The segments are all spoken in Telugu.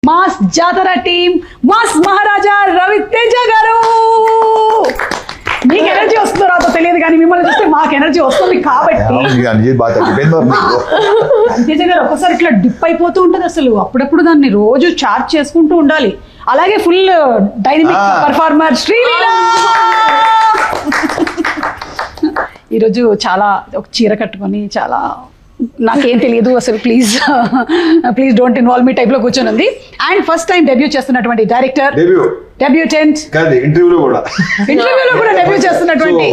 మాస్ జాతర టీమ్ మాస్ మహారాజా రవితేజ గారు. మీకు ఎనర్జీ వస్తుందో రాదో తెలియదు కానీ మిమ్మల్ని చూస్తే మాకు ఎనర్జీ వస్తుంది కాబట్టి రవితేజ గారు ఒక్కసారి ఇట్లా డిప్ అయిపోతూ ఉంటుంది అసలు. అప్పుడప్పుడు దాన్ని రోజు చార్జ్ చేసుకుంటూ ఉండాలి. అలాగే ఫుల్ డైనమిక్ పర్ఫార్మర్ శ్రీలీలా ఈరోజు చాలా ఒక చీర కట్టుకొని చాలా నాకేం తెలియదు అసలు please don't involve me type లో కూర్చొని ఉంది. అండ్ ఫస్ట్ టైం డెబ్యూ చేస్తున్నటువంటి డైరెక్టర్, డెబ్యూటెంట్, ఇంటర్వ్యూలో కూడా డెబ్యూ చేస్తున్నటువంటి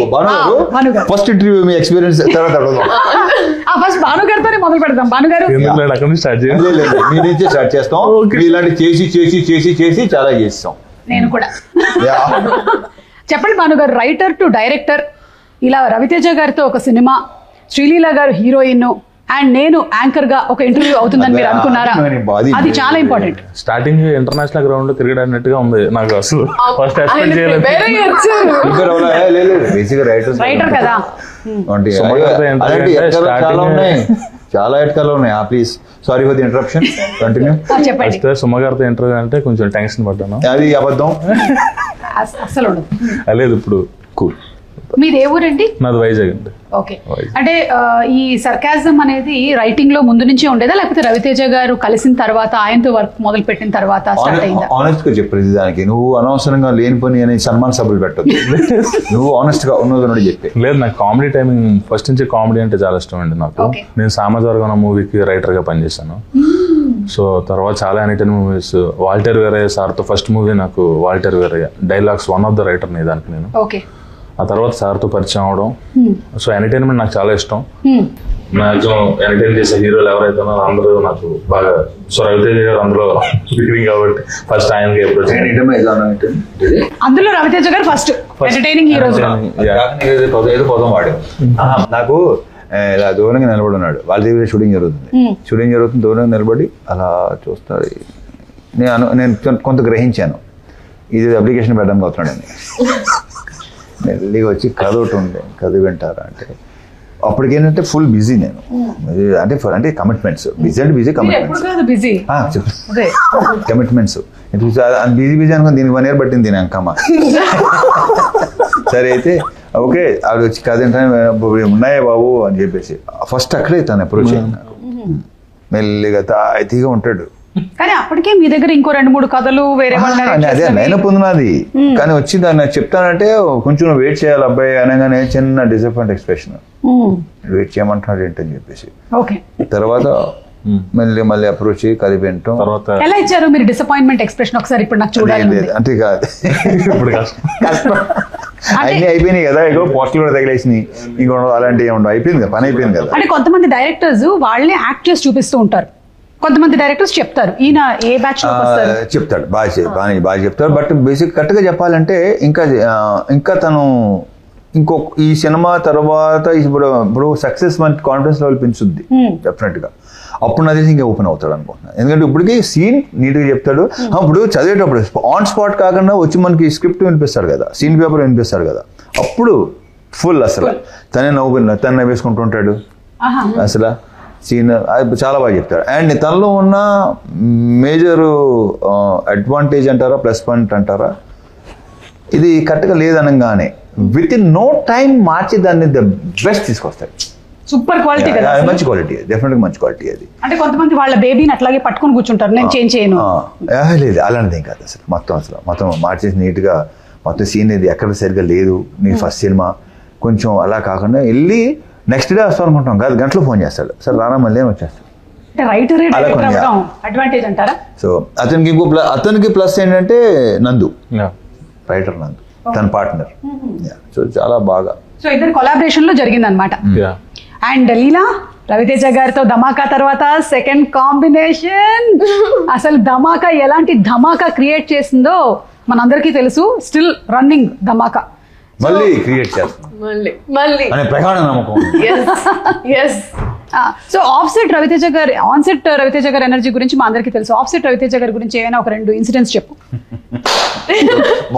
ఫస్ట్ ఇంటర్వ్యూ మీ ఎక్స్పీరియన్స్ ఫస్ట్ భాను గారితోనే మొదలు పెడదాం. భాను గారు స్టార్ట్ చేస్తాం. ఇలాంటి చేసి చేసి చేసి చేసి చాలా చేస్తాం. నేను కూడా చెప్పండి భాను గారు, రైటర్ టు డైరెక్టర్, ఇలా రవితేజ గారితో ఒక సినిమా, శ్రీలీలా గారు హీరోయిన్ అండ్ నేను యాంకర్ గా ఒక ఇంటర్వ్యూ అవుతుందని మీరు అనుకున్నారా? అది చాలా ఇంపార్టెంట్. స్టార్టింగ్ ఇంటర్నేషనల్ గ్రౌండ్ లో తిరగడాన్నట్టుగా ఉంది నాకు. అసలు ఫస్ట్ ఎక్స్పెక్ట్ చేయలేదు. రైటర్ కదా, చాలా ఎట్కాలు ఉన్నాయి. Please sorry for the interruption, continue. చెప్పండి. సుమగారితో ఇంటర్వ్యూ అంటే కొంచెం టెన్షన్ పడ్డాను. అది అబద్ధం అసలు లేదు. ఇప్పుడు కూల్. మీది ఏ ఊరండి? నాది వైజాగ్ అండి. ఓకే. అంటే ఈ సర్కాజం అనేది రైటింగ్ లో ముందు నుంచే ఉండేదా లేకపోతే రవితేజ గారు కలిసిన తర్వాత ఆయనతో వర్క్ మొదలు పెట్టిన తర్వాత స్టార్ట్ అయిందా? ఆనెస్ట్ గా చెప్పు దానికి. నువ్వు అనవసరంగా లేని పని అని సన్మాన సభలు పెట్టదు. నువ్వు ఆనెస్ట్ గా ఉన్నది చెప్పి. లేదు, నాకు కామెడీ టైమింగ్ ఫస్ట్ నుంచి కామెడీ అంటే చాలా ఇష్టం అండి నాకు. నేను సామాజిక మూవీకి రైటర్ గా పనిచేశాను. సో తర్వాత చాలా ఎంటర్టైన్మెంట్ మూవీస్, వాల్టర్ వేరయ్య సార్తో ఫస్ట్ మూవీ నాకు Waltair Veerayya dialogues one of the writer ని దానికి నేను. ఓకే. ఆ తర్వాత సార్తో పరిచయం అవడం. సో ఎంటర్టైన్మెంట్ నాకు చాలా ఇష్టం. మాక్సిమం ఎంటర్టైన్ చేసే హీరోలు ఎవరైతే ఉన్నారో అందరూ నాకు బాగా. సో రవితేజ గారు అందులో కాబట్టి ఫస్ట్ ఆయనకి అందులో రవితేజ గారు ఫస్ట్ ఎంటర్టైనింగ్ హీరో. ఏదో పదం వాడు. నాకు ఇలా దూరంగా నిలబడి ఉన్నాడు. వాళ్ళ దగ్గర షూటింగ్ జరుగుతుంది. దూరంగా నిలబడి అలా చూస్తారు. నేను కొంత గ్రహించాను ఇది అప్లికేషన్ పెట్టడానికి అవుతున్నాడని. మెల్లిగా వచ్చి కథ ఒకటి ఉండే, కథ వింటారా అంటే అప్పటికేంటంటే ఫుల్ బిజీ నేను. అంటే కమిట్మెంట్స్, బిజీ అంటే బిజీ కమిట్మెంట్స్ బిజీ అనుకుని దీనికి 1 year పట్టింది దీని అంకమ్మ. సరే అయితే ఓకే ఆవిడ వచ్చి కథ ఏంటనే ఉన్నాయా బాబు అని చెప్పేసి ఫస్ట్ అక్కడే తను అప్రోచ్ అయ్యాను. నాకు మెల్లిగా తాయితీగా ఉంటాడు. కానీ అప్పటికే మీ దగ్గర ఇంకో 2-3 కథలు వేరే అదే నైనా పొందినది. కానీ వచ్చి దాన్ని చెప్తానంటే కొంచెం వెయిట్ చేయాలి అబ్బాయి అనగానే చిన్న డిసప్పాయింట్ ఎక్స్ప్రెషన్. వెయిట్ చేయమంటున్నాడు ఏంటని చెప్పేసి తర్వాత మళ్ళీ అప్రోచ్ కలిపేంటాం. ఎలా ఇచ్చారు మీరు డిసప్పాయింట్మెంట్ ఎక్స్ప్రెషన్? ఒకసారి ఇప్పుడు నాకు చూడాలి. అంటే కాదు, అన్ని అయిపోయినాయి కదా, ఏదో పోస్టులు కూడా తగిలేసినాయి, ఇంకో అలాంటివి ఉండవు. అయిపోయింది కదా, పని అయిపోయింది కదా. అంటే కొంతమంది డైరెక్టర్స్ వాళ్ళే యాక్ట్ చేసి చూపిస్తూ ఉంటారు, కొంతమంది డైరెక్టర్స్ చెప్తారు. ఈయన ఏ బ్యాచ్ చెప్తాడు, బాగా చెప్తాడు. బట్ బేసిక్ కరెక్ట్గా చెప్పాలంటే ఇంకా తను ఈ సినిమా తర్వాత ఇప్పుడు సక్సెస్ మనకి కాన్ఫిడెన్స్ లెవెల్ పెంచుద్ది డెఫినెట్ గా. అప్పుడు నా తెలిసి ఇంకా ఓపెన్ అవుతాడు అనుకుంటున్నాను. ఎందుకంటే ఇప్పటికి సీన్ నీట్గా చెప్తాడు. ఇప్పుడు చదివేటప్పుడు ఆన్ స్పాట్ కాకుండా వచ్చి మనకి స్క్రిప్ట్ వినిపిస్తాడు కదా, సీన్ పేపర్ వినిపిస్తాడు కదా, అప్పుడు ఫుల్ అసలు తను నవ్వేసుకుంటూ ఉంటాడు. అసలు సీన్ చాలా బాగా చెప్తాడు. అండ్ తనలో ఉన్న మేజర్ అడ్వాంటేజ్ అంటారా, ప్లస్ పాయింట్ అంటారా, ఇది కరెక్ట్గా లేదనగానే విత్ ఇన్ నో టైం మార్చి దాన్ని ద బెస్ట్ తీసుకొస్తాడు. సూపర్ క్వాలిటీ కదా, మంచి క్వాలిటీ, డెఫినెట్గా మంచి క్వాలిటీ అది. అంటే కొంతమంది వాళ్ళ బేబీని అట్లాగే పట్టుకొని కూర్చుంటారు, నేను చేంజ్ చేయను. లేదు అలాంటిది కాదు అసలు. మొత్తం మార్చేసి నీట్గా మొత్తం సీన్ ఇది ఎక్కడ సరిగ్గా లేదు. నీ ఫస్ట్ సినిమా కొంచెం అలా కాకుండా వెళ్ళి నెక్స్ట్ డే వస్తాం అనుకుంటాం కాదు, గంటలో ఫోన్ చేస్తాడు, సార్ రానా మళ్ళీ అని వచ్చేస్తాడు. సో అతనికి ప్లస్ ఏంటంటే నందు, రైటర్ నందు తన పార్ట్నర్. సో చాలా బాగా. సో ఇద్దరు కొలాబరేషన్ లో జరిగింది అనమాట. అండ్ లీలా రవితేజ గారితో ధమాకా తర్వాత సెకండ్ కాంబినేషన్. అసలు ధమాకా ఎలాంటి ధమాకా క్రియేట్ చేసిందో మనందరికీ తెలుసు. స్టిల్ రన్నింగ్ ధమాకా మళ్ళీ క్రియేట్ చేస్తాం అనే ప్రగాఢ నమ్మకం. సో ఆఫ్సెట్ రవితేజ గారు, ఆన్సెట్ రవితేజ గారి ఎనర్జీ గురించి మా అందరికీ తెలుసు. ఆఫ్సెట్ రవితేజ గారి గురించి ఏమైనా ఒక 2 ఇన్సిడెంట్స్ చెప్పు.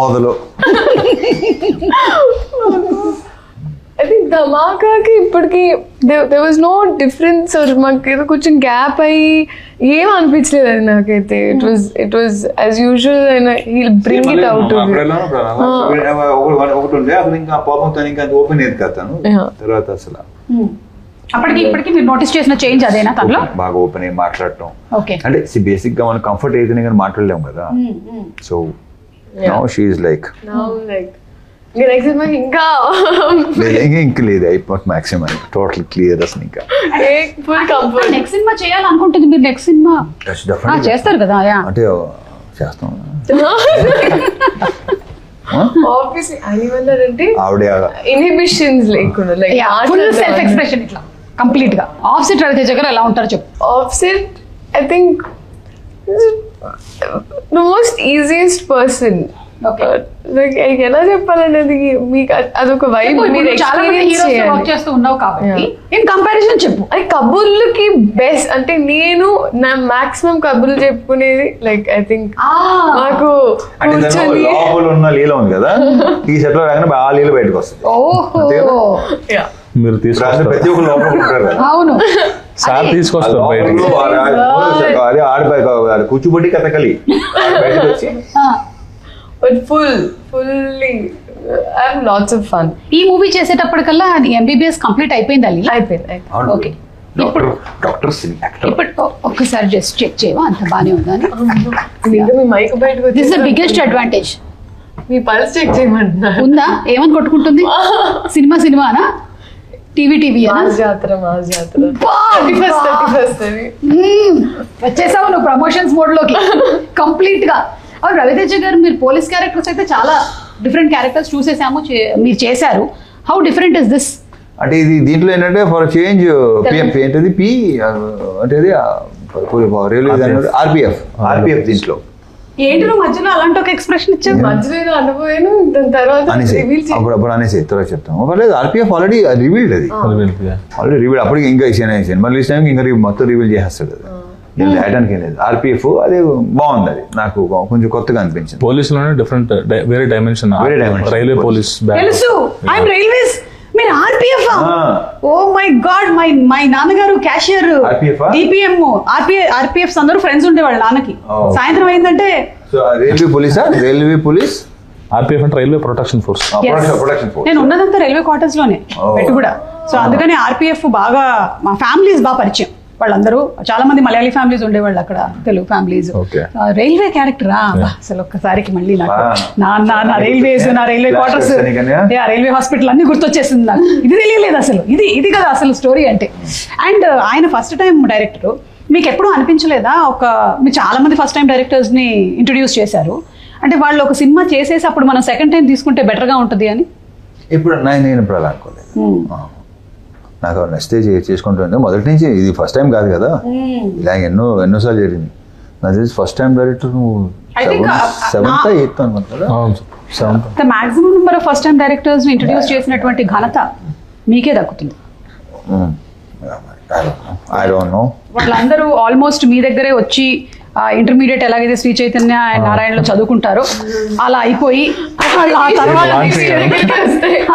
మొదలు I think ధమాకాకి ఇప్పటికి there was no difference or మాకు ఏదో కొంచెం గ్యాప్ అయ్యి ఏం అనిపించలేదు అది నాకైతే. it was as usual and he'll bring it out of it. ఒకటి ఉండే అప్పుడు ఇంకా పాపంతో ఇంకా ఓపెన్ అయ్యేది కదా తర్వాత అసలు అప్పటికి ఇప్పటికి మీరు నోటీస్ చేసిన చేంజ్ అదేనా తనలో? బాగా ఓపెన్ అయ్యి మాట్లాడటం. ఓకే, అంటే బేసిక్ గా మనం కంఫర్ట్ అయితేనే కానీ మాట్లాడలేము కదా. So now she is like ఇంకా ఇంక లేదు అయిపోతుంది మాక్సిమం టోటల్ క్లియర్ అసలు ఇంకా ఫుల్ కంఫర్ట్. నెక్స్ట్ సినిమా చేయాలనుకుంటుంది మీరు? నెక్స్ట్ సినిమా చేస్తారు కదా? అంటే చేస్తాం ఆబ్వియస్లీ యానిమల్ అంటే ఆవిడ ఇన్హిబిషన్స్ లేకుండా లైక్ ఫుల్ సెల్ఫ్ ఎక్స్ప్రెషన్ ఇట్లా కంప్లీట్ గా. ఆఫ్సెట్ రవితేజ గారు ఎలా ఉంటారు చెప్పు? Offset I think the most easiest person. Like ఎలా చెప్పాలనేది మీకు అదొక వైబ్. మీరు చాలా మంది హీరోస్ వర్క్ చేస్తూ ఉన్నావు కాబట్టి ఇన్ కంపారిజన్ చెప్పు. అది కబుర్లకి బెస్ట్ అంటే నేను నా మాక్సిమం కబుర్లు చెప్పుకునేది లైక్ ఐ థింక్ నాకు కూర్చొని లోపల ఉన్న లీల ఉంది కదా ఈ సెట్ లో రాగానే ఆ లీల బయటకు వస్తుంది. మీరు తీసుకొస్తారు ప్రతి ఒక్క లోపల ఉంటారు కదా. అవును, సార్ తీసుకొస్తారు బయటకి. అదే ఆడిపోయి కూచిపూడి కథకలి బయటకు వచ్చి but fully I have lots of fun. ఈ మూవీ చేసేటప్పటికల్లా MBBS కంప్లీట్ అయిపోయింది అది? అయిపోయింది. ఓకే, డాక్టర్ ఇప్పుడు ఒక్కసారి జస్ట్ చెక్ చేయవా అంత బానే ఉందా అని? ఇంకా మీ మైక్ బయటకు వచ్చి దిస్ ద బిగ్గెస్ట్ అడ్వాంటేజ్. మీ పల్స్ చెక్ చేయమంటున్నారు. ఉందా? ఏమని కొట్టుకుంటుంది? సినిమానా? టీవీ మాస్ జాతర వచ్చేసావు నువ్వు ప్రమోషన్స్ మోడ్ లోకి కంప్లీట్ గా. అవును, రవితేజ గారు మీరు పోలీస్ క్యారెక్టర్స్ అయితే చాలా డిఫరెంట్ క్యారెక్టర్స్ చూసేసాము, మీరు చేశారు. How different is this? అంటే ఇది దీంట్లో ఏంటంటే ఫర్ చేంజ్ ఏంటది పి అంటే ఆర్పిఎఫ్ దీంట్లో ఏంటి నువ్వు మధ్యలో అలాంటి ఒక ఎక్స్ప్రెషన్ ఇచ్చావు? మధ్యలో అనుభవాను దాని తర్వాత అప్పుడు అనేసి తర్వాత చెప్తాము. పర్లేదు, ఆర్పిఎఫ్ ఆల్రెడీ రివీల్డ్, అది ఆల్రెడీ రివీల్డ్. అప్పటికి ఇంకా సినిమా రిలీజ్ టైంకి ఇంకా మొత్తం రివీల్ చేసేస్తాడు అది. రాయడానికి లేదు ఆర్పిఎఫ్. అది బాగుంది, అది నాకు కొంచెం కొత్తగా అనిపించింది. పోలీస్ లోనే డిఫరెంట్ వేరే డైమెన్షన్. రైల్వే పోలీస్ తెలుసు, ఐఎమ్ రైల్వేస్, మీరు RPF? Oh my god, my నాన్నగారు క్యాషియర్ డిపిఎం. ఆర్పిఎఫ్ అందరూ ఫ్రెండ్స్ ఉండేవాళ్ళు నాన్నకి. సాయంత్రం అయిందంటే రైల్వే పోలీస్ ఆర్పిఎఫ్ అంటే రైల్వే ప్రొటెక్షన్ ఫోర్స్. నేను ఉన్నదంతా రైల్వే క్వార్టర్స్ లోనే పెట్టు కూడా. సో అందుకని ఆర్పిఎఫ్ బాగా మా ఫ్యామిలీస్ బాగా పరిచయం. వాళ్ళందరూ చాలా మంది మలయాళీ ఫ్యామిలీస్ ఉండేవాళ్ళు అక్కడ, తెలుగు ఫ్యామిలీస్. రైల్వే క్యారెక్టరా అసలు ఒక్కసారికి మళ్ళీ నాకు నా రైల్వేస్, నా రైల్వే క్వార్టర్స్, రైల్వే హాస్పిటల్ అన్ని గుర్తొచ్చేసింది నాకు. ఇది తెలియలేదు అసలు, ఇది కదా అసలు స్టోరీ అంటే. అండ్ ఆయన ఫస్ట్ టైం డైరెక్టర్. మీకు ఎప్పుడూ అనిపించలేదా మీరు చాలా మంది ఫస్ట్ టైం డైరెక్టర్స్ ని ఇంట్రొడ్యూస్ చేశారు అంటే వాళ్ళు ఒక సినిమా చేసేసి అప్పుడు మనం సెకండ్ టైం తీసుకుంటే బెటర్ గా ఉంటుంది అని? ఇప్పుడు నేను ఇప్పుడు అలా అనుకోలేదు. నాకు నచ్చితే చేసుకుంటుంది మొదటి నుంచి. ఇది ఫస్ట్ టైం కాదు కదా, ఇలా ఎన్నోసార్లు జరిగింది. నాకు తెలిసి ఫస్ట్ టైం డైరెక్టర్ నువ్వు 7th 8th అనుకుంటా కదా. The maximum number of first time directors introduce చేసినటువంటి ఘనత మీకే దక్కుతుంది. ఐ డోంట్ నో, వాళ్ళందరూ ఆల్మోస్ట్ మీ దగ్గరే వచ్చి ఇంటర్మీడియట్ ఎలాగైతే శ్రీ చైతన్య అండ్ నారాయణలో చదువుకుంటారో అలా అయిపోయి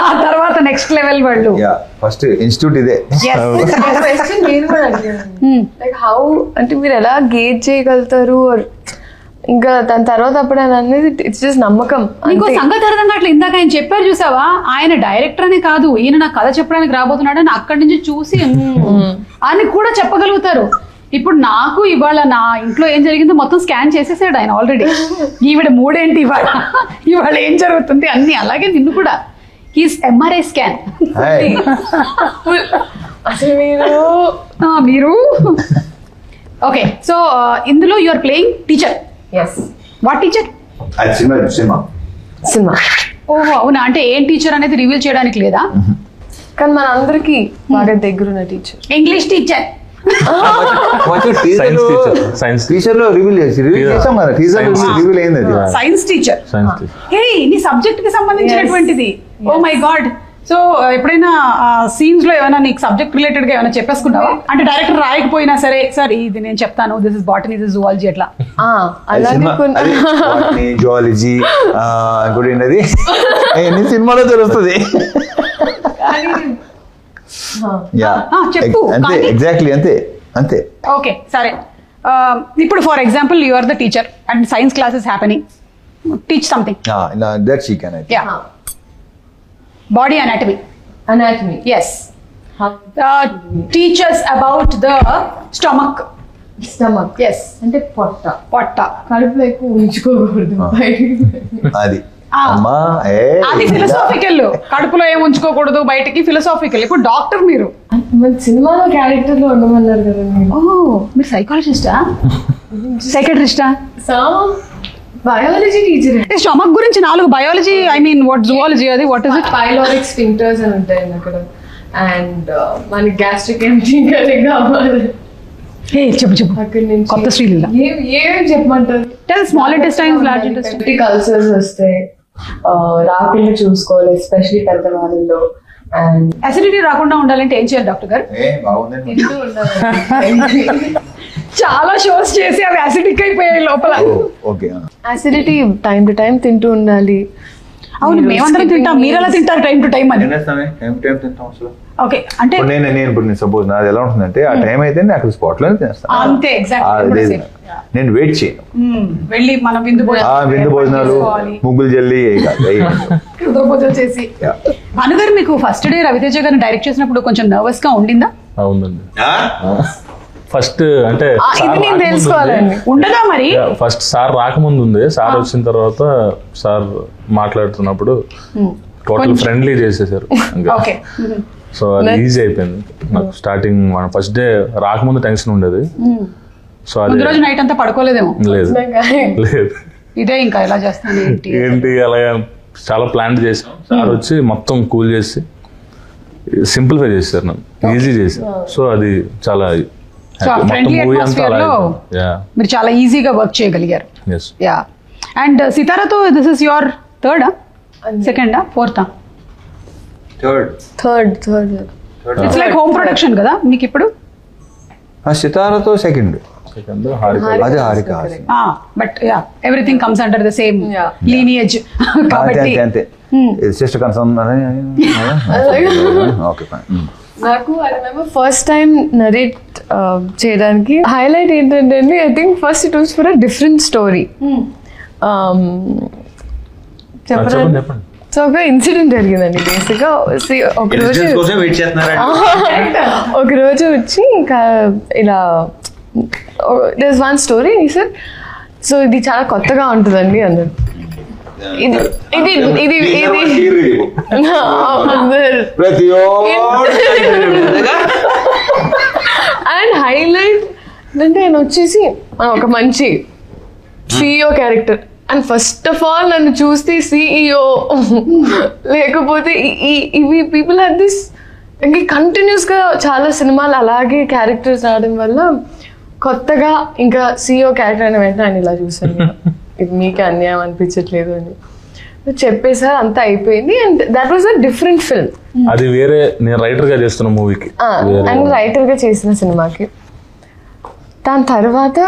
ఆ తర్వాత నెక్స్ట్ లెవెల్ వాళ్ళు ఫస్ట్ ఇన్స్టిట్యూట్ ఇదే. లైక్ హౌ అంటే మీరు ఎలా గేజ్ చేయగలుగుతారు ఇంకా దాని తర్వాత అప్పుడు అనేది ఇట్స్ జస్ట్ నమ్మకం. ఇంకో సంగతి అర్థం కావట్లేదు. ఇందాక ఆయన చెప్పారు చూసావా, ఆయన డైరెక్టర్ అనే కాదు ఈయన నాకు కథ చెప్పడానికి రాబోతున్నాడు అని అక్కడి నుంచి చూసి అని కూడా చెప్పగలుగుతారు. ఇప్పుడు నాకు ఇవాళ నా ఇంట్లో ఏం జరిగిందో మొత్తం స్కాన్ చేసేసాడు ఆయన ఆల్రెడీ. ఈవిడ మూడేంటి ఇవాళ ఏం జరుగుతుంది అన్ని. అలాగే నిన్ను కూడా హీస్ ఎంఆర్ఐ స్కాన్. అసలు మీరు ఓకే. సో ఇందులో you are playing teacher. Yes. What teacher? Cinema. ఓహో అవునా. అంటే ఏం టీచర్ అనేది రివీల్ చేయడానికి లేదా? కానీ మన అందరికి బాగా దగ్గరున్న teacher. English teacher. Science teacher లో రివీల్ చేసాం కదా. టీచర్ రివీల్ అయింది అది. Science teacher. హే నీ సబ్జెక్ట్ కి సంబంధించినటువంటిది. Oh my god. సో ఎప్పుడైనా సీన్స్ లో ఏమైనా నీకు సబ్జెక్ట్ రిలేటెడ్ గా ఏమైనా చెప్పేసుకున్నావా? అంటే డైరెక్టర్ రాయకపోయినా సరే సార్ ఇది నేను చెప్తాను, this is botany, this is zoology అట్లా. జువాలజీ ఇంకోటి ఏంటది సినిమాలో తెలుస్తుంది. చెప్పు అంతే, ఎగ్జాక్ట్లీ అంతే అంతే. ఓకే సరే, ఇప్పుడు for example you are the teacher and science classes happening, teach something. That she can. Body anatomy. Yes. Teach us about the stomach. Yes. అంటే పొట్ట కడుపులో ఎక్కువ ఉంచుకోకూడదు. అది అమ్మా, అది ఫిలసాఫికల్. కడుపులో ఏం ఉంచుకోకూడదు బయటకి, ఫిలసాఫికల్. ఇప్పుడు డాక్టర్ మీరు, మన సినిమాలో క్యారెక్టర్ లో ఉండమన్నారు కదా. మీరు సైకాలజిస్టా, సైకాట్రిస్టా? Biology teacher. స్టమక్ గురించి 4 biology, I mean what zoology, అది what is it? Pyloric sphincters అని ఉంటాయి అక్కడ, అండ్ మనకి గ్యాస్ట్రిక్ ఎంప్టింగ్ అని కావాలి. చెప్పు అక్కడ నుంచి కొత్త శ్రీలీల ఏం చెప్పమంటారు? Small intestines, large intestines, ulcers వస్తాయి, రాకుండా చూసుకోవాలి ఎస్పెషల్లీ పెద్దవాళ్ళలో. అండ్ అసిడిటీ రాకుండా ఉండాలంటే ఏం చేయాలి డాక్టర్ గారు? తింటూ ఉండాలి. చాలా షోస్ చేసి అవి అసిడిక్ అయిపోయాయి లోపల. అసిడిటీ టైం టు టైం తింటూ ఉండాలి. అవును, మేమందరం తింటాం. మీరు ఎలా తింటారు టైం టు టైం అని? ఓకే, అంటే నేను సపోజ్ నాది ఎలా ఉంటుందంటే, ఆ టైం అయితే అక్కడ స్పాట్ లోనే తినేస్తాను. అంతే, ఎగ్జాక్ట్లీ. నేను వెయిట్ చేయను. వెళ్ళి మనం విందు భోజనాలు, ముగ్గులు జల్లి భోజనం చేసి. భానుగారు, మీకు ఫస్ట్ డే రవితేజ గారిని డైరెక్ట్ చేసినప్పుడు కొంచెం నర్వస్ గా ఉండిందా? అవునండి. ఫస్ట్ అంటే తెలుసుకోవాలండి, ఉండగా మరి. ఫస్ట్ సార్ రాకముందు ఉంది, సార్ వచ్చిన తర్వాత సార్ మాట్లాడుతున్నప్పుడు టోటల్ ఫ్రెండ్లీ చేసేసారు. సో అది ఈజీ అయిపోయింది నాకు. స్టార్టింగ్ ఫస్ట్ డే రాకముందు టెన్షన్ ఉండేది. సో అది రోజు నైట్ అంతా పడుకోలేదేమో? లేదు లేదు, ఇదే ఇంకా ఎలా చేస్తాను ఏంటి అలాగా చాలా ప్లాన్ చేసాం. సార్ వచ్చి మొత్తం కూల్ చేసి సింప్లిఫై చేశారు, నన్ను ఈజీ చేశారు. సో అది చాలా మీరు చాలా ఈజీగా వర్క్ చేయగలిగారు. యా. అండ్ సితారాతో దిస్ ఇస్ యువర్ థర్డా, సెకండా, ఫోర్తా? Third. It's like home production కదా మీకు ఇప్పుడు? సితారాతో సెకండ్, అది Harika. But yeah, everything comes under the same lineage కాబట్టి అంతే. Just concern. Okay fine. నాకు I remember first time narrate చేయడానికి హైలైట్ ఏంటంటే, I think first it was for a different story. చెప్పండి. సో ఒక ఇన్సిడెంట్ జరిగిందండి బేసిక్గా. ఒకరోజు వచ్చి ఇంకా ఇలా there is one story sir, so ఇది చాలా కొత్తగా ఉంటుందండి అన్నారు. అండ్ హైలైట్ అంటే ఆయన వచ్చేసి ఒక మంచి CEO character. And first of all నన్ను చూస్తే సిఇఓ లేకపోతే ఇవి పీపుల్ హ్యావ్ దిస్. ఇంకా కంటిన్యూస్గా చాలా సినిమాలు అలాగే క్యారెక్టర్స్ రావడం వల్ల కొత్తగా ఇంకా సిఇఓ క్యారెక్టర్ అని వెంటనే ఆయన ఇలా చూసాను, ఇది మీకే అన్యాయం అనిపించట్లేదు అని చెప్పేసారు. అంతా అయిపోయింది. And that was a different film. అది వేరే, నేను రైటర్ గా చేస్తున్న మూవీకి, అండ్ రైటర్ గా చేసిన సినిమాకి. దాని తర్వాత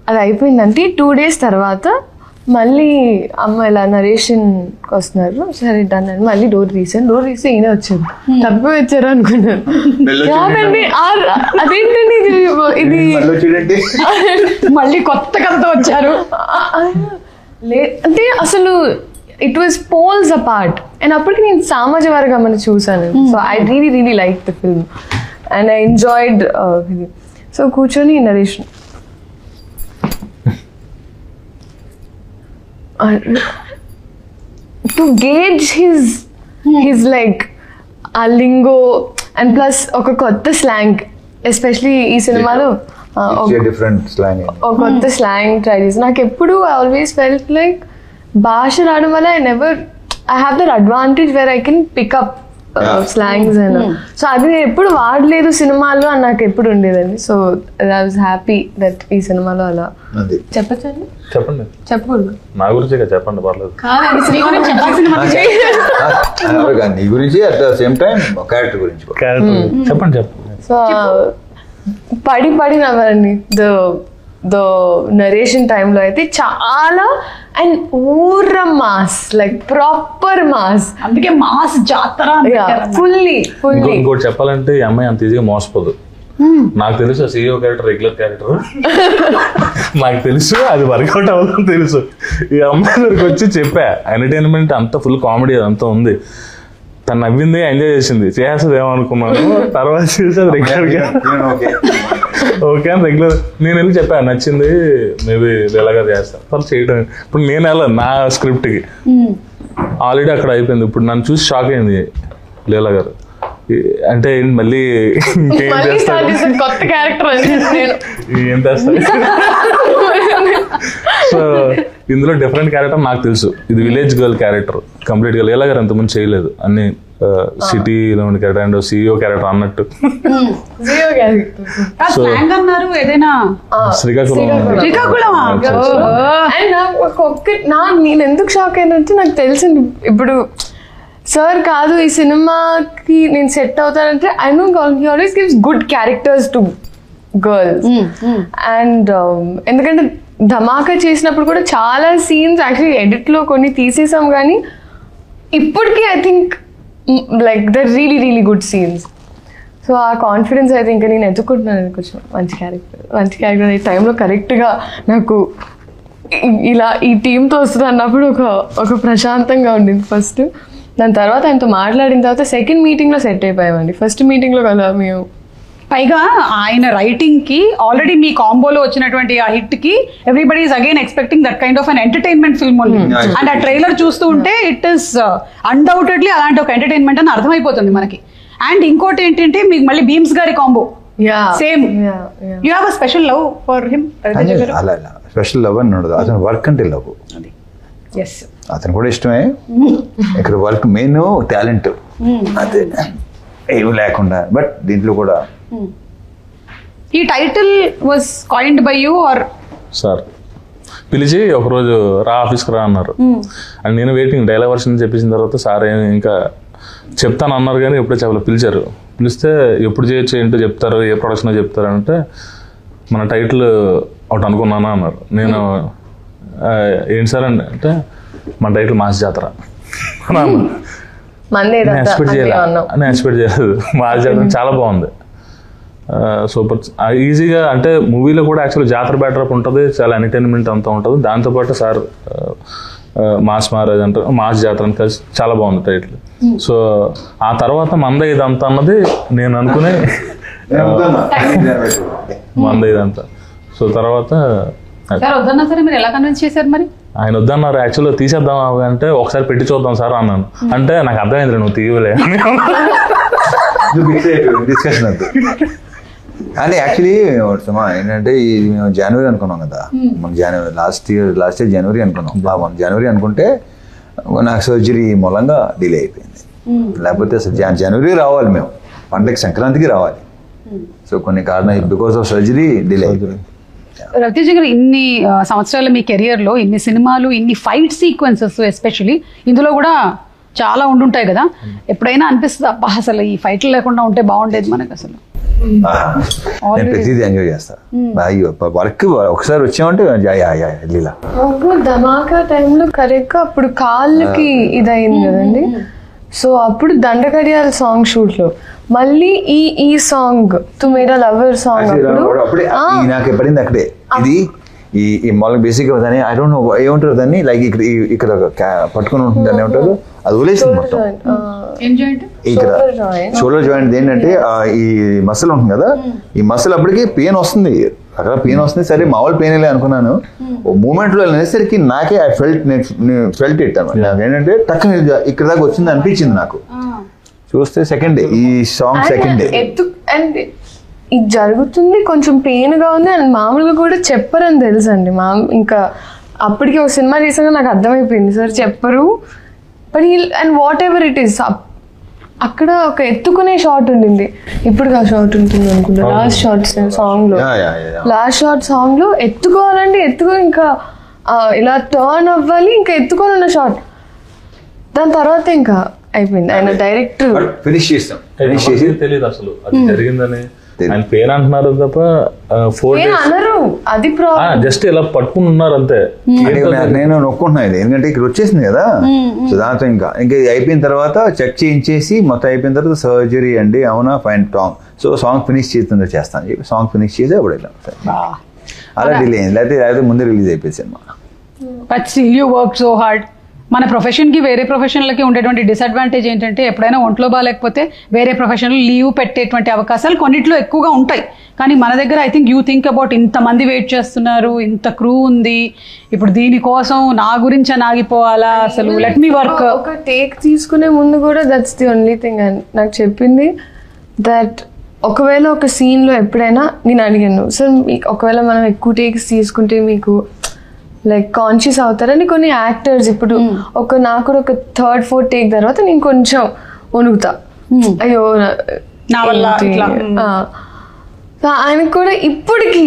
అది అయిపోయిందంటే 2 days తర్వాత మళ్ళీ అమ్మ ఇలా నరేషన్కి వస్తున్నారు. సరే దాన్ని మళ్ళీ డోర్ తీస్తే ఈయన వచ్చారు. తప్పిపోయి వచ్చారు అనుకున్నాను. కాదండి, అదేంటండి ఇది మళ్ళీ కొత్త కథతో వచ్చారు అంటే అసలు it was poles apart. And అప్పటికి నేను సామాజ వర్గం చూసాను. So I really like the film and I enjoyed. So కూర్చొని narration to gauge his like a lingo and plus oka kotta slang, especially ee cinema different slang, oka kotta slang try chesi. Naaku eppudu I always felt like bhasha raadam valla I have that advantage where I can pick up slangs అయినా. సో అది నేను ఎప్పుడు వాడలేదు సినిమాలో అని నాకు ఎప్పుడు ఉండేదండి. So I was happy that ఈ సినిమాలో అలా చెప్పచ్చండి. చెప్పండి. చెప్పకూడదు నా గురించి చెప్పండి, పర్లేదు. నీ గురించి at the same time character గురించి చెప్పండి. సో పడి నవ్వారండి. ద ద నరేషన్ టైంలో అయితే చాలా అండ్ ఊర మాస్, లైక్ ప్రాపర్ మాస్, అందుకే మాస్ జాతర ఫుల్లీ ఇంకోటి చెప్పాలంటే ఈ అమ్మాయి అంత ఈజీగా మోసపోదు. నాకు తెలుసు CEO క్యారెక్టర్ రెగ్యులర్ క్యారెక్టర్, నాకు తెలుసు అది వర్కౌట్ అవ్వదని తెలుసు. ఈ అమ్మాయి దగ్గరికి వచ్చి చెప్పా ఎంటర్టైన్మెంట్ అంతా ఫుల్ కామెడీ అంతా ఉంది, తను నవ్వింది ఎంజాయ్ చేసింది, చేస్తుంది ఏమనుకున్నాను. తర్వాత చూసి అది రెగ్యులర్ ఓకే అని రెగ్యులర్ నేను వెళ్ళి చెప్పాను నచ్చింది మేబీ లీలాగా చేస్తాను తర్వాత చేయడం. ఇప్పుడు నేను వెళ్ళాను నా స్క్రిప్ట్కి, ఆల్రెడీ అక్కడ అయిపోయింది. ఇప్పుడు నన్ను చూసి షాక్ అయింది లీలా గారు, అంటే మళ్ళీ ఇంకేం చేస్తారు కొత్త క్యారెక్టర్ ఏం చేస్తారు. సో ఇందులో డిఫరెంట్ క్యారెక్టర్ నాకు తెలుసు, ఇది విలేజ్ గర్ల్ క్యారెక్టర్ కంప్లీట్ గా. లీలా గారు అంతకుముందు చేయలేదు, అన్ని సిటీలో ఉండే క్యారెక్టర్ అండ్ CEO క్యారెక్టర్ అన్నట్టు. సో ఏదైనా నేను ఎందుకు షాక్ అయినంటే నాకు తెలిసింది ఇప్పుడు సార్ కాదు ఈ సినిమాకి నేను సెట్ అవుతానంటే I know he always gives good characters to girls. And ఎందుకంటే ధమాకా చేసినప్పుడు కూడా చాలా సీన్స్ యాక్చువల్లీ ఎడిట్లో కొన్ని తీసేసాం, కానీ ఇప్పటికీ I think like the really good scenes. So ఆ కాన్ఫిడెన్స్ అయితే ఇంకా నేను ఎత్తుకుంటున్నాను కొంచెం మంచి క్యారెక్టర్ ఈ టైంలో కరెక్ట్గా నాకు ఇలా ఈ టీంతో వస్తుంది అన్నప్పుడు ఒక ప్రశాంతంగా ఉండింది ఫస్ట్. దాని తర్వాత ఆయనతో మాట్లాడిన తర్వాత సెకండ్ మీటింగ్లో సెట్ అయిపోయామండి. ఫస్ట్ మీటింగ్లో కదా మేము. పైగా ఆయన రైటింగ్ కి ఆల్రెడీ మీ కాంబోలో వచ్చినటువంటి ఆ హిట్ కి everybody is again expecting that kind of an entertainment film only. And ఆ ట్రైలర్ చూస్తూ ఉంటే ఇట్ ఈస్ అన్డౌటెడ్లీ అలాంటి ఒక ఎంటర్టైన్మెంట్ అని అర్థమైపోతుంది మనకి. అండ్ ఇంకోటి ఏంటంటే మీకు మళ్ళీ భీమ్స్ గారి combo same. You have a special love for him? Special love అని ఉండదు, అతను వర్క్ అంటే లవ్. అతను కూడా ఇష్టమే, ఇక్కడ వర్క్ మెయిన్ టాలెంట్ అదే ఏమి లేకుండా. బట్ దీంట్లో కూడా ఈ title was coined by you are sir? పిలిచి ఒకరోజు రా ఆఫీస్కి రా అన్నారు, అండ్ నేను వెయిటింగ్ డైలాగ్ వర్షన్ చెప్పేసిన తర్వాత సార్ ఇంకా చెప్తాను అన్నారు, కానీ ఎప్పుడో చెప్పలేదు. పిలిచారు, పిలిస్తే ఎప్పుడు చేయొచ్చు ఏంటో చెప్తారు, ఏ ప్రొడక్షన్ చెప్తారు అంటే మన టైటిల్ ఒకటి అనుకున్నాను అన్నారు. నేను ఏంటి సార్ అంటే మన టైటిల్ మాస్ జాతర ఎక్స్పెక్ట్ చేయలేదు. మాస్ జాతర చాలా బాగుంది, సూపర్ ఈజీగా. అంటే మూవీలో కూడా యాక్చువల్ జాతర బ్యాటరప్ ఉంటుంది, చాలా ఎంటర్టైన్మెంట్ అంతా ఉంటుంది. దాంతోపాటు సార్ మాస్ మహారాజ్ అంటారు, మాస్ జాతర అని కలిసి చాలా బాగుంది టైటిల్. సో ఆ తర్వాత మంద ఇదంతా అన్నది నేను అనుకునే మంద ఇదంతా. సో తర్వాత ఆయన వద్దన్నారు, యాక్చువల్గా తీసేద్దాం అంటే ఒకసారి పెట్టి చూద్దాం సార్ అన్నాను. అంటే నాకు అర్థమైంది నువ్వు తీయలే డిస్కషన్ అంతా. అంటే యాక్చువల్లీ ఏంటంటే ఇది మేము జనవరి అనుకున్నాం కదా, మనం జనవరి లాస్ట్ ఇయర్ జనవరి అనుకున్నాం. మనం జనవరి అనుకుంటే నాకు సర్జరీ మూలంగా డిలే అయిపోయింది. లేకపోతే అసలు జనవరి రావాలి, మేము పండగ సంక్రాంతికి రావాలి. సో కొన్ని కారణాలు బికాస్ ఆఫ్ సర్జరీ డిలే అయిపోయింది. రవితేజ గారు, ఇన్ని సంవత్సరాల మీ కెరియర్లో ఇన్ని సినిమాలు, ఇన్ని ఫైట్ సీక్వెన్సెస్ ఎస్పెషలీ ఇందులో కూడా చాలా ఉండుంటాయి కదా, ఎప్పుడైనా అనిపిస్తుంది అబ్బా అసలు ఈ ఫైట్లు లేకుండా ఉంటే బాగుండేది మనకు అసలు? నేను ప్రతిదీ ఎంజాయ్ చేస్తా. వర్క్ ఒకసారి వచ్చామంటే లీలా ధమాకా టైంలో కరెక్ట్గా అప్పుడు కాళ్ళకి ఇదయింది కదండి. సో అప్పుడు దండకడియాల సాంగ్ షూట్ లో మళ్ళీ ఈ సాంగ్ తు మేరా లవర్ సాంగ్ అప్పుడే నాకు పడింది అక్కడే. ఇది ఈ మామూలుగా బేసిక్ దాన్ని ఐ డోంట్ నో ఏమంటారు దాన్ని, లైక్ ఇక్కడ పట్టుకుని ఉంటుంది దాన్ని ఏమంటారు, అది వదిలేసింది మొత్తం. ఇక్కడ షోల్డర్ జాయింట్ ఏంటంటే ఈ మసిల్ ఉంటుంది కదా, ఈ మసిల్ అప్పటికి పెయిన్ వస్తుంది, అక్కడ పెయిన్ వస్తుంది. సరే మామూలు పెయిన్ లే అనుకున్నాను. మూమెంట్ లో వెళ్ళేసరికి నాకే ఐ ఫెల్ట్ ఇట్ అనమాట. నాకు ఏంటంటే టక్ ఇక్కడ దాకా వచ్చింది అనిపించింది నాకు. చూస్తే సెకండ్ డే ఈ సాంగ్ సెకండ్ డే అండ్ ఇది జరుగుతుంది, కొంచెం పెయిన్ గా ఉంది. అండ్ మామూలుగా కూడా చెప్పరని తెలుసు అండి. ఇంకా అప్పటికి ఒక సినిమా చేసాక నాకు అర్థమైపోయింది సార్ చెప్పరు. But and what ever it is, అక్కడ ఒక ఎత్తుకునే షాట్ ఉండింది. ఇప్పుడు ఆ షాట్ ఉంటుంది అనుకుంటా, లాస్ట్ షార్ట్ సాంగ్ లో ఎత్తుకోవాలంటే ఇంకా ఇలా టర్న్ అవ్వాలి, ఇంకా ఎత్తుకొని ఉన్న షాట్. దాని తర్వాత ఇంకా అయిపోయింది. ఆయన డైరెక్ట్ ఫినిష్ చేస్తాం, తెలియదు అసలు అది జరిగిందని. ఆయన పేరు అంటున్నారు తప్ప 4 days అనరు, అది ప్రాబ్లం. జస్ట్ ఇలా పట్టుకుని ఉన్నారు అంతే. నేను నొక్కుంటున్నా ఇది, ఎందుకంటే ఇక్కడ వచ్చేసింది కదా. సో దాంతో ఇంకా అయిపోయిన తర్వాత చెక్ చేయించేసి మొత్తం అయిపోయిన తర్వాత సర్జరీ అండి, అవునా fine song. So song finish చేస్తుందో చేస్తాను చెప్పి సాంగ్ ఫినిష్ చేసి అప్పుడు వెళ్ళాం. అలా డిలే అయింది, లేకపోతే ముందే రిలీజ్ అయిపోయింది cinema. But still you work so hard. మన ప్రొఫెషన్కి వేరే ప్రొఫెషన్లకి ఉండేటువంటి డిసడ్వాంటేజ్ ఏంటంటే ఎప్పుడైనా ఒంట్లో బాగాలేకపోతే వేరే ప్రొఫెషన్లో లీవ్ పెట్టేటువంటి అవకాశాలు కొన్నిట్లో ఎక్కువగా ఉంటాయి. కానీ మన దగ్గర I think you think about ఇంతమంది వెయిట్ చేస్తున్నారు, ఇంత క్రూ ఉంది, ఇప్పుడు దీనికోసం నా గురించి ఆగిపోవాలా, అసలు లెట్ మీ వర్క్. ఒక టేక్ తీసుకునే ముందు కూడా దట్స్ ది ఓన్లీ థింగ్ నాకు చెప్పింది. దట్ ఒకవేళ ఒక సీన్లో ఎప్పుడైనా నేను అడిగాను, సార్ ఒకవేళ మనం ఎక్కువ టేక్స్ తీసుకుంటే మీకు లైక్ కాన్షియస్ అవుతారని కొన్ని యాక్టర్స్ ఇప్పుడు నాకు కూడా ఒక 3rd 4th టేక్ తర్వాత నేను కొంచెం వణుకుతా, అయ్యో నా వల్ల ఇట్లా. ఆయనకు కూడా ఇప్పటికీ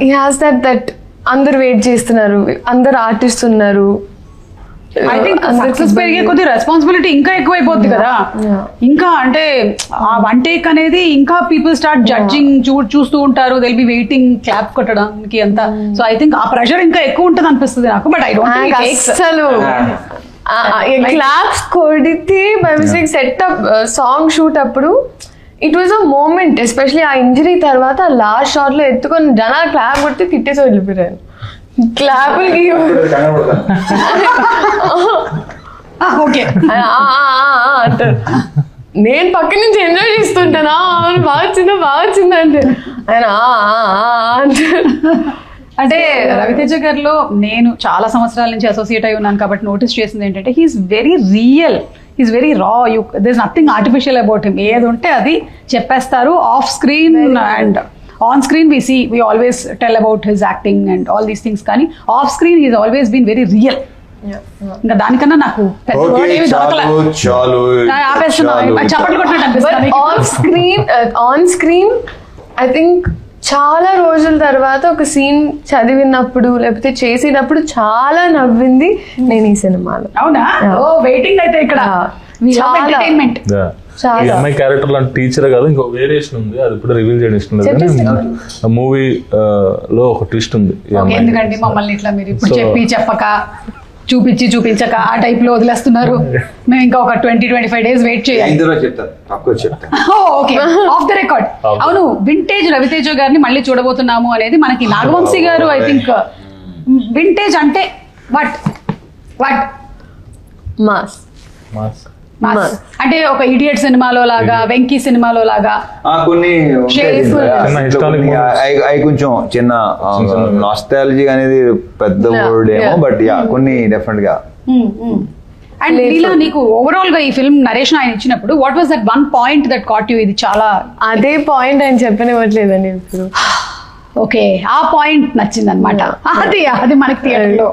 హీ హాస్ దట్ అందరు వెయిట్ చేస్తున్నారు, అందరు ఆర్టిస్ట్ ఉన్నారు. ఐ థింక్ సక్సెస్ పెరిగే కొద్ది రెస్పాన్సిబిలిటీ ఇంకా ఎక్కువైపోద్ది కదా. ఇంకా అంటే ఆ 1 టేక్ అనేది ఇంకా పీపుల్ స్టార్ట్ జడ్జింగ్, చూస్తూ ఉంటారు, దిల్ బి వెయిటింగ్ క్లాప్ కొట్టడానికి అంతా. సో ఐ థింక్ ఆ ప్రెషర్ ఇంకా ఎక్కువ ఉంటుంది అనిపిస్తుంది నాకు. బట్ ఐ డోంట్ అసలు క్లాప్స్ కొడితే by mistake setup song shoot అప్పుడు it was a moment, especially ఆ ఇంజరీ తర్వాత లాస్ట్ షాట్ లో ఎత్తుకొని జనాలు క్లాప్ కొడితే తిట్టేసి వెళ్ళిపోయారు. క్లాపులకి అంటారు, నేను పక్క నుంచి ఎంజాయ్ చేస్తుంటానా, బాగా వచ్చిందా అంటే ఆయన అంటే రవితేజ గారిలో నేను చాలా సంవత్సరాల నుంచి అసోసియేట్ అయి ఉన్నాను కాబట్టి నోటీస్ చేసింది ఏంటంటే he's very real, is very raw. There is nothing artificial about him. ఏది ఉంటే అది చెప్పేస్తారు. Off screen and on screen we always tell about his acting and all these things, కానీ off screen he's always been very real. ఇంకా దానికన్నా నాకు చప్పట్లు కొట్టినట్టు ఆన్ స్క్రీన్ ఐ థింక్ చాలా రోజుల తర్వాత ఒక సీన్ చదివినప్పుడు లేకపోతే చేసినప్పుడు చాలా నవ్వింది నేను ఈ సినిమాలో. అవునా? వెయిటింగ్ అయితే ఇక్కడ ఎంటర్టైన్మెంట్. ఈ అమ్మాయి క్యారెక్టర్ లాంటి టీచర్ కాదు, ఇంకో వేరియేషన్ ఉంది, అది ఇప్పుడు రివీల్ చేయడం ఇష్టం లేదు. కానీ మూవీ లో ఒక ట్విస్ట్ ఉంది. ఎందుకంటే మమ్మల్ని ఇట్లా మీరు ఇప్పుడు చెప్పక చూపించక ఆ టైప్ లో వదిలేస్తున్నారు. మేము ఇంకా ఒక 20-25 days వెయిట్ చేయాలి. Okay, of the record. అవును, వింటేజ్ రవితేజ గారిని మళ్ళీ చూడబోతున్నాము అనేది మనకి నాగవంశీ గారు ఐ థింక్ వింటేజ్ అంటే వాట్ మాస్ అంటే ఒక ఇడియట్ సినిమాలో లాగా, వెంకీ సినిమాలో లాగా కొన్ని కొంచెం చిన్న నాస్టాలజీ అనేది పెద్ద వర్డ్ ఏమో, బట్ కొన్ని డెఫినెట్ గా. అండ్ ఇలా నీకు ఓవరాల్ గా ఈ ఫిల్మ్ నరేషన్ ఆయన ఇచ్చినప్పుడు what was that one point that caught you? ఇది చాలా అదే పాయింట్ ఆయన చెప్పనివ్వట్లేదండి ఇప్పుడు. ఓకే, ఆ పాయింట్ నచ్చింది అనమాట. అది మనకి థియేటర్ లో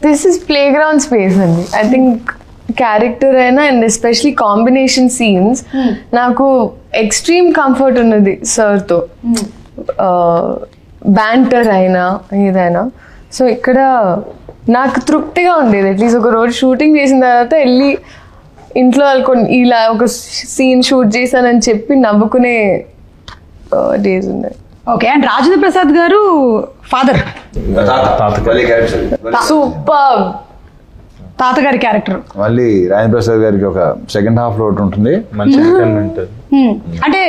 this is play ground space అండి. ఐ థింక్ క్యారెక్టర్ అయినా అండ్ ఎస్పెషలీ కాంబినేషన్ సీన్స్ నాకు ఎక్స్ట్రీమ్ కంఫర్ట్ ఉన్నది సార్తో, బ్యాంటర్ అయినా ఏదైనా. సో ఇక్కడ నాకు తృప్తిగా ఉండేది. అట్లీస్ట్ ఒక రోజు షూటింగ్ చేసిన తర్వాత వెళ్ళి ఇంట్లో వాళ్ళకొని ఇలా ఒక సీన్ షూట్ చేశానని చెప్పి నవ్వుకునే డేస్ ఉన్నాయి. ఓకే, అండ్ రాజేంద్ర ప్రసాద్ గారు ఫాదర్, సూపర్ తాతగారి క్యారెక్టర్. మళ్ళీ రాజేంద్ర ప్రసాద్ గారికి ఒక సెకండ్ హాఫ్ లో ఒకటి ఉంటుంది. అంటే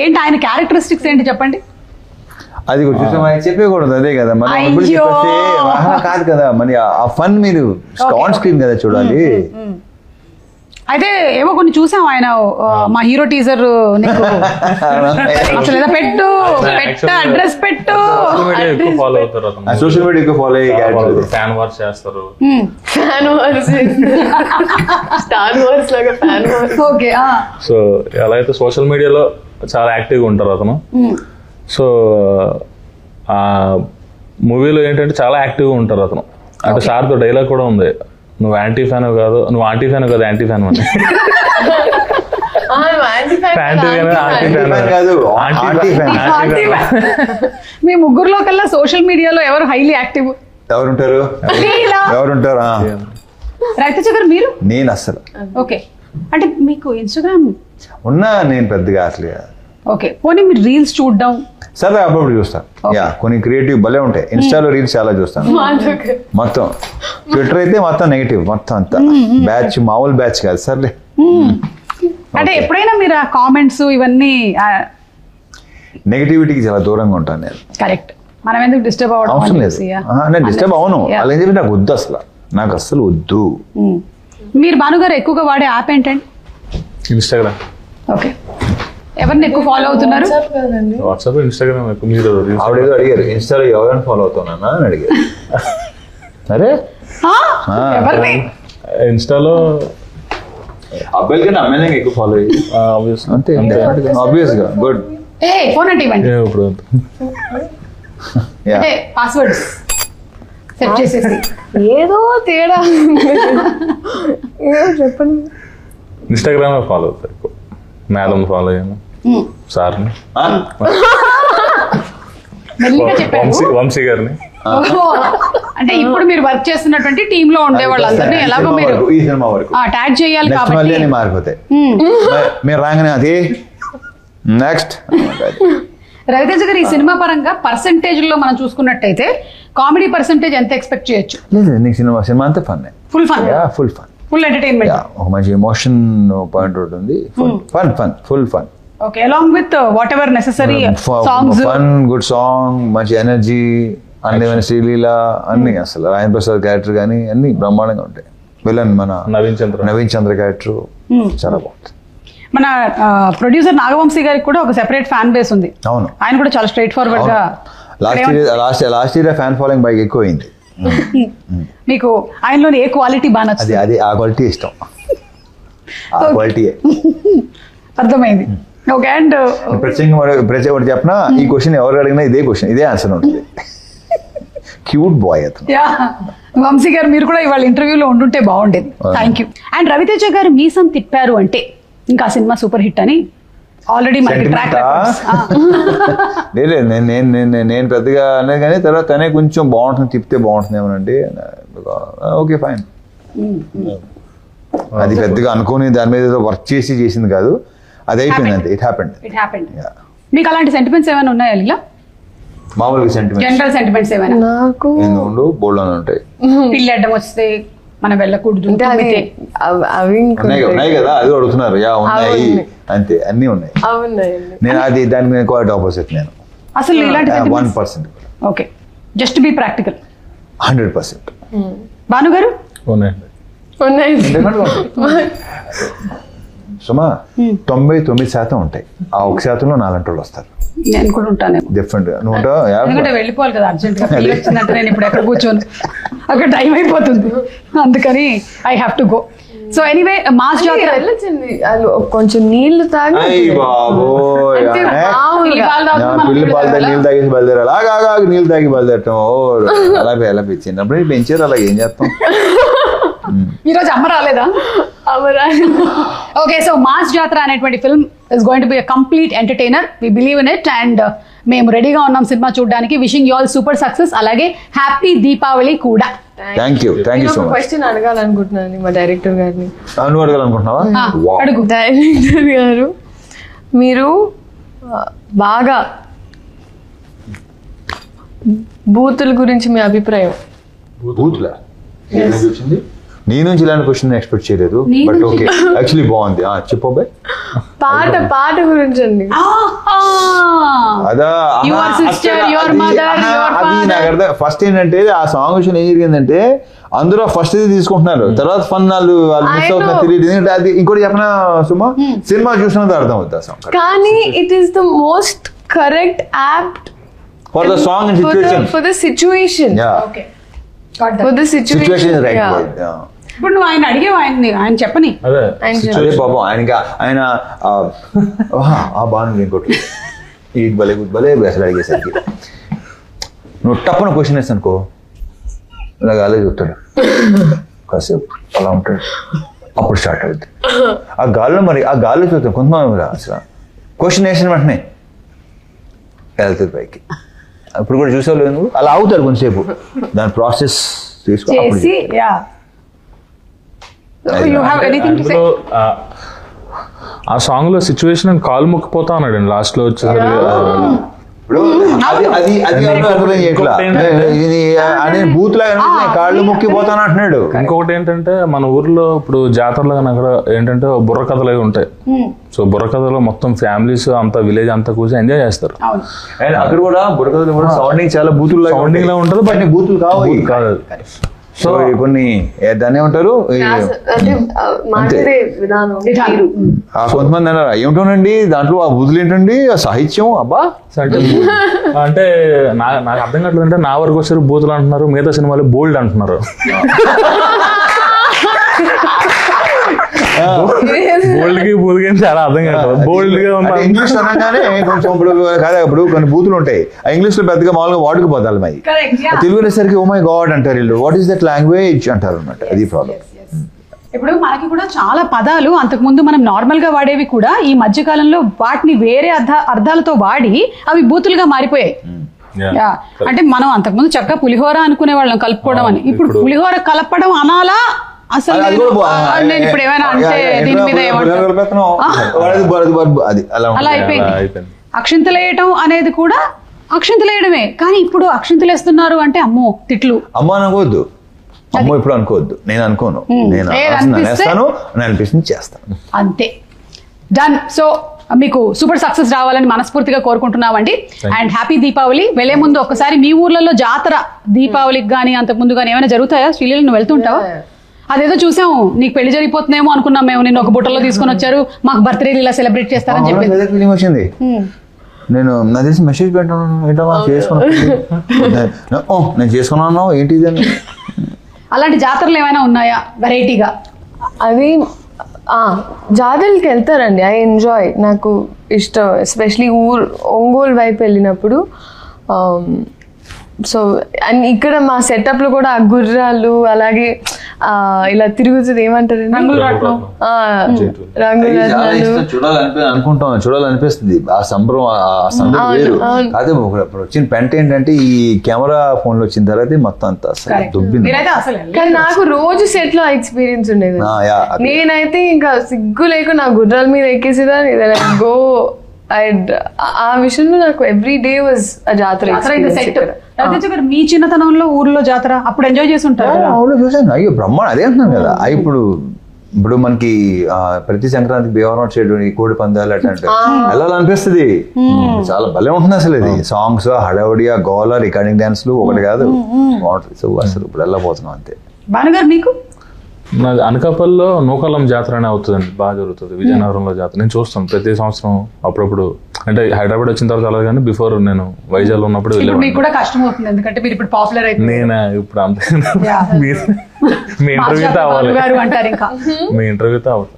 ఏంటి ఆయన క్యారెక్టరిస్టిక్స్ ఏంటి చెప్పండి? అది చెప్పకూడదు, అదే కదా మనం కాదు కదా, మరి ఆ ఫన్ మీరు ఆన్ స్క్రీన్ కదా చూడాలి. అయితే ఏవో కొన్ని చూసాం ఆయన మా హీరో టీజర్ అసలు పెట్టు అడ్రస్ పెట్టు సోషల్ మీడియా ఫాలో అయ్యి ఫ్యాన్ వార్స్ చేస్తారు. ఓకే, సో ఎలా అయితే సోషల్ మీడియాలో చాలా యాక్టివ్గా ఉంటారు అతను. సో ఆ మూవీలో ఏంటంటే చాలా యాక్టివ్గా ఉంటారు అతను. అంటే సార్తో డైలాగ్ కూడా ఉంది, నువ్వు యాంటీ ఫ్యాన్ కాదు, నువ్వు ఆంటీ ఫ్యాన్ కాదు, యాంటీ ఫ్యాన్ అని. మీ ముగ్గురులో కల్లా సోషల్ మీడియాలో ఎవరు హైలీ యాక్టివ్? ఎవరుంటారు? రవితేజ గారు మీరు? నేను అసలు ఓకే, అంటే మీకు ఇన్స్టాగ్రామ్ ఉన్నా నేను పెద్దగా అసలు ఓకే, పోనీ మీరు రీల్స్ చూడడం సరే అప్పుడప్పుడు చూస్తాను. యా కొన్ని క్రియేటివ్ భలే ఉంటాయి. ఇన్స్టాలో రీల్స్ చాలా చూస్తాను మొత్తం. ట్విట్టర్ అయితే మొత్తం నెగిటివ్ మొత్తం అంతా బ్యాచ్, మామూలు బ్యాచ్ కాదు సర్లే. అంటే ఎప్పుడైనా మీరు ఆ కామెంట్స్ ఇవన్నీ నెగిటివిటీకి చాలా దూరంగా ఉంటాను నేను. కరెక్ట్, మనం ఎందుకు డిస్టర్బ్ అవ్వడం అవసరం లేదు. నేను డిస్టర్బ్ అవను, అలా ఏం చెప్పి నాకు వద్దు, అసలు నాకు అస్సలు వద్దు. మీరు భానుగారు ఎక్కువగా వాడే యాప్ ఏంటండి? ఇన్స్టాగ్రామ్. ఓకే, ఎవరిని ఎక్కువ ఫాలో అవుతున్నారు? వాట్సాప్, ఇన్స్టాగ్రామ్ ఎక్కువ. మీరు ఆవిడేదో అడిగారు ఇన్స్టాలో ఎవరైనా ఫాలో అవుతున్నా అని అడిగారు. సరే ఎవరిని? ఇన్స్టాలో అబ్బాయిల కంటే అమ్మాయిలకి ఎక్కువ ఫాలో అయ్యి అంతే ఆబ్వియస్ గా. గుడ్. ఫోన్ అంటే ఇవ్వండి. ఇప్పుడు అంటే పాస్వర్డ్స్ సెట్ చేసేసి ఏదో తేడా ఏదో చెప్పండి. ఇన్స్టాగ్రామ్ ఫాలో అవుతారు ఎక్కువ. మేడం ఫాలో అయ్యాను, సార్ని, మెల్లిగా చెప్పారు. వంశీ గారిని. అంటే ఇప్పుడు మీరు వర్క్ చేస్తున్నటువంటి టీమ్ లో ఉండే వాళ్ళందరినీ ఎలాగో మీరు ఈ సినిమా వరకు ట్యాగ్ చేయాలి కాబట్టి మారిపోతాయి. మీరు రాగానే అది నెక్స్ట్. రవితేజ గారు ఈ సినిమా పరంగా పర్సెంటేజ్ లో మనం చూసుకున్నట్టయితే కామెడీ పర్సెంటేజ్ ఎంత ఎక్స్పెక్ట్ చేయొచ్చు? లేదు నీకు సినిమా అంతా fun. Full fun, full fun, full entertainment. ఒక మంచి ఎమోషన్ పాయింట్ ఒకటి ఉంది. Full fun. Okay, along with what ever necessary songs. Fun, good song, మంచి ఎనర్జీ, అన్ని శ్రీలీల అన్ని. అసలు రాయన్ ప్రసాద్ క్యారెక్టర్ కానీ అన్ని బ్రహ్మాండంగా ఉంటాయి. విలన్ మన నవీన్ చంద్ర క్యారెక్టర్ చాలా బాగుంటుంది. మన ప్రొడ్యూసర్ నాగవంశీ గారికి కూడా ఒక సెపరేట్ ఫ్యాన్ బేస్ ఉంది. అవును, ఆయన కూడా చాలా స్ట్రైట్ ఫార్వర్డ్ గా. లాస్ట్ ఇయర్ ఫ్యాన్ ఫాలోయింగ్ బాగా ఎక్కువ అయింది. మీకు ఆయనలోని ఏ క్వాలిటీ బాగా నచ్చింది? అది ఆ క్వాలిటీ ఇష్టం. ఆ క్వాలిటీ అర్థమైంది. ఓకే, అండ్ ప్రత్యేకంగా ఒకటి చెప్పిన ఈ క్వశ్చన్ ఎవరు అడిగినా ఇదే క్వశ్చన్, ఇదే ఆన్సర్ ఉంటుంది. క్యూట్ బాయ్ అతను. వంశీ గారు మీరు కూడా ఇవాళ ఇంటర్వ్యూలో ఉండుంటే బాగుండేది. Thank you. అండ్ రవితేజ గారు మీసం తిప్పారు అంటే ఇంకా సినిమా సూపర్ హిట్ అని ఆల్రెడీ మనకి ట్రాక్ లేదు. నేను పెద్దగా అనేది కానీ తర్వాత తనే కొంచెం బాగుంటుంది, తిప్పితే బాగుంటుంది ఏమనంటే ఓకే ఫైన్. అది పెద్దగా అనుకోని దాని మీద వర్క్ చేసింది కాదు, అది అయిపోయింది అంతే. It happened. మీకు అలాంటి సెంటిమెంట్స్ ఏమైనా ఉన్నాయా లీలా? మామూలుగా సెంటిమెంట్, జనరల్ సెంటిమెంట్స్ ఏమైనా? నాకు బోల్డ్ ఉంటాయి. పిల్లి అడ్డం వస్తే మనం వెళ్ళకూడదు అవి ఉన్నాయి కదా, అది అడుగుతున్నారు. ఉన్నాయి అంతే, అన్ని ఉన్నాయి. నేను అది దానికి క్వాలిటీ ఆపోజిట్. నేను అసలు ఇలాంటి 1%. Okay, just be practical. 100%. Bhanu గారు సుమా 99% ఉంటాయి. ఆ 1%లో 4 వాళ్ళు వస్తారు. నేను కూడా ఉంటాను డిఫరెంట్. ఎందుకంటే వెళ్ళిపోవాలి కదా అర్జెంట్ గా. పెళ్లి వచ్చిందంటే నేను ఇప్పుడు ఎక్కడ కూర్చోను, అక్కడ టైం అయిపోతుంది. అందుకని I have to go. So anyway, mass జాతర వెళ్ళొచ్చింది. కొంచెం నీళ్లు తాగి పిల్లి పాలు నీళ్ళు తాగేసి బయలుదేరాలి. అలాగా నీళ్ళు తాగి బయలుదేరటం అలా చిన్నప్పుడు పెంచారు. అలా ఏం చేస్తాం. ఈరోజు అమ్మ రాలేదా? ఓకే, సో మాస్ జాతర అనేటువంటి film is going to be a complete entertainer. We believe in it and మేము రెడీగా ఉన్నాం సినిమా చూడడానికి. Wishing you all super success, అలాగే హ్యాపీ దీపావళి కూడా. Thank you so much. Question అడగాలనుకుంటున్నాను మా డైరెక్టర్ గారిని. నువ్వు అడగాలనుకుంటున్నావా? అడుగు. డైరెక్టర్ గారు, మీరు బాగా బూతుల గురించి మీ అభిప్రాయం? బూతులా నీ నుంచి ఇలాంటి క్వశ్చన్ ఎక్స్పెక్ట్ చేయలేదు. బట్ ఓకే, యాక్చువల్లీ బాగుంది. చెప్పు. పాట గురించి అండి. అదా ఫస్ట్ ఏంటంటే ఆ సాంగ్ విషయం ఏం జరిగిందంటే అందరూ ఫస్ట్ ఇది తీసుకుంటున్నారు, తర్వాత ఫన్ వాళ్ళు మిస్ అవుతున్నారు తెలియదు. ఎందుకంటే అది ఇంకోటి చెప్పిన సుమా, సినిమా చూసినంత అర్థం అవుతుంది ఆ సాంగ్. కానీ it is the most correct apt for the song and situation. For the situation. Okay, for the situation. ఇప్పుడు నువ్వు ఆయన అడిగేవా? ఆయన చెప్పని అదే పాపం ఆయన బాగా ఇంకోటి ఈ భలే గుడ్ భలే అసలు అడిగేసరికి నువ్వు టప్పున క్వశ్చన్ వేస్తా అనుకో, ఇలాగ అలా చెప్తాడు కాసేపు అలా ఉంటాడు. అప్పుడు స్టార్ట్ అవుతుంది ఆ గాల్లో. మరి ఆ గాల్లో చూస్తాం కొంతమంది అసలు క్వశ్చన్ వేసిన వెంటనే వెళ్తుంది పైకి. అప్పుడు కూడా చూసేవాళ్ళు నువ్వు అలా అవుతారు కొంతసేపు, దాని ప్రాసెస్ చేసి you have anything to say? అందులో ఆ సాంగ్ లో సిచ్యువేషన్ కాలు మొక్కిపోతా ఉన్నాడు అండి లాస్ట్ లో వచ్చేసరికి. ఇప్పుడు అది అర్థం చేయట్లా, బూత్ లాగా కాళ్ళు మొక్కిపోతాను అంటున్నాడు. ఇంకొకటి ఏంటంటే మన ఊర్లో ఇప్పుడు జాతరలో కానీ అక్కడ ఏంటంటే బుర్ర కథలు అవి ఉంటాయి. సో బుర్ర కథలో మొత్తం ఫ్యామిలీస్ అంతా విలేజ్ అంతా కూర్చొని ఎంజాయ్ చేస్తారు. అక్కడ కూడా బుర్ర కథలు కూడా సౌండింగ్ చాలా బూతులు సౌండింగ్ లా ఉంటుంది, బట్ బూతులు కాదు. సో కొన్ని దాన్ని ఏమంటారు, మాట్లాడే విధానం. కొంతమంది అన్నారు ఏమిటోనండి దాంట్లో ఆ బూతులు ఏంటండి ఆ సాహిత్యం అబ్బా అంటే నాకు అర్థం కావట్లేదు. అంటే నా వరకు వచ్చారు బూతులు అంటున్నారు, మిగతా సినిమాలు బోల్డ్ అంటున్నారు. బోల్డ్ కి బూతుకి చాలా అర్థం కాదు. బోల్డ్ గా ఇంగ్లీష్ అనగానే కొంచెం ఇప్పుడు కాదా, ఇప్పుడు కొన్ని బూతులు ఉంటాయి ఇంగ్లీష్ లో పెద్దగా మామూలుగా వాడుకుపోతారు. మరి తెలుగు అనేసరికి ఓ మై గాడ్ అంటారు వీళ్ళు, వాట్ ఈస్ దట్ లాంగ్వేజ్ అంటారు అనమాట. అది ప్రాబ్లం. ఇప్పుడు మనకి కూడా చాలా పదాలు అంతకుముందు మనం నార్మల్ గా వాడేవి కూడా ఈ మధ్య కాలంలో వాటిని వేరే అర్థాలతో వాడి అవి బూతులుగా మారిపోయాయి. అంటే మనం అంతకుముందు చక్కగా పులిహోర అనుకునే వాళ్ళం కలుపుకోవడం అని, ఇప్పుడు పులిహోర కలపడం అనాలా అసలు నేను ఇప్పుడు ఏమైనా అంటే దీని మీద అలా అయిపోయింది. అక్షింతలేయటం అనేది కూడా అక్షింతలేయడమే, కానీ ఇప్పుడు అక్షింతలేస్తున్నారు అంటే అమ్మో తిట్లు. అమ్మ అనుకోవద్దు, అమ్మో ఇప్పుడు అనుకోవద్దు, నేను అనుకోను, నేను చేస్తాను, నేను అనిపిస్తుంది చేస్తాను అంతే. డన్. సో మీకు సూపర్ సక్సెస్ రావాలని మనస్ఫూర్తిగా కోరుకుంటున్నామండి. And happy Deepavali. వెళ్లే ముందు ఒకసారి మీ ఊర్లలో జాతర దీపావళికి కానీ అంతకు ముందు కానీ ఏమైనా జరుగుతాయా? శ్రీలీల నువ్వు వెళ్తుంటావా? అదేదో చూసాము, నీకు పెళ్లి జరిగిపోతుందేమో అనుకున్నాం మేము, నిన్ను ఒక బుట్టలో తీసుకొని వచ్చారు, మాకు బర్త్డే ఇలా సెలబ్రేట్ చేస్తారని చెప్పి వచ్చింది. నేను నా తెలిసి మెసేజ్ పెట్టాను, ఏంటో నేను చేసుకున్నాను ఏంటి అని. అలాంటి జాతరలు ఏమైనా ఉన్నాయా వెరైటీగా? అది జాతరలకి వెళ్తారండి, ఐ ఎంజాయ్, నాకు ఇష్టం. ఎస్పెషలీ ఒంగోలు వైపు వెళ్ళినప్పుడు. సో అండ్ ఇక్కడ మా సెటప్ లో కూడా ఆ గుర్రాలు అలాగే ఇలా తిరుగుతుంది, ఏమంటారు చూడాలనిపిస్తుంది. ఆ సంబరం వేరు. అదే వచ్చిన పెంట ఏంటంటే ఈ కెమెరా ఫోన్ లో వచ్చిన తర్వాత మొత్తం అంతా దుబ్బింది. కానీ నాకు రోజు సెట్ లో ఎక్స్పీరియన్స్ ఉండేది. నేనైతే ఇంకా సిగ్గు లేకుండా గుర్రాల మీద ఎక్కేసేదాన్ని. గో ఆ విషయంలో నాకు ఎవ్రీ డే వాజ్ ఆ జాతర. మీ చిన్నతనంలో ఊర్లో జాతర అప్పుడు ఎంజాయ్ చేసి ఉంటారు? ఊళ్ళో చూసాను. అయ్యో బ్రహ్మాండ, అదే అంటున్నాను కదా. ఇప్పుడు మనకి ప్రతి సంక్రాంతికి భీమవరం చేయడం కోడి పందాలు అట్లాంటి వెళ్ళాలనిపిస్తుంది. చాలా భలే ఉంటుంది అసలు. ఇది సాంగ్స్ హడావుడియా గోల రికార్డింగ్ డాన్స్లు ఒకటి కాదు బాగుంటుంది. సో అసలు ఇప్పుడు వెళ్ళబోతున్నాం అంతే. భానుగారు మీకు? నాది అనకాపల్లిలో నూకాలం జాతర అనే అవుతుందండి, బాగా జరుగుతుంది. విజయనగరంలో జాతర నేను చూస్తాను ప్రతి సంవత్సరం. అప్పుడప్పుడు అంటే హైదరాబాద్ వచ్చిన తర్వాత అలా, కానీ బిఫోర్ నేను వైజాగ్ ఉన్నప్పుడు మీకు కూడా కష్టం అవుతుంది ఎందుకంటే మీరు ఇప్పుడు పాపులర్ అయితే. నేను ఇప్పుడు అంతే. మీ ఇంటర్వ్యూతో అవ్వాలి, మీ ఇంటర్వ్యూతో అవ్వాలి.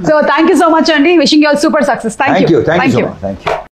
So thank you so much అండి. Wishing you all super success. Thank you.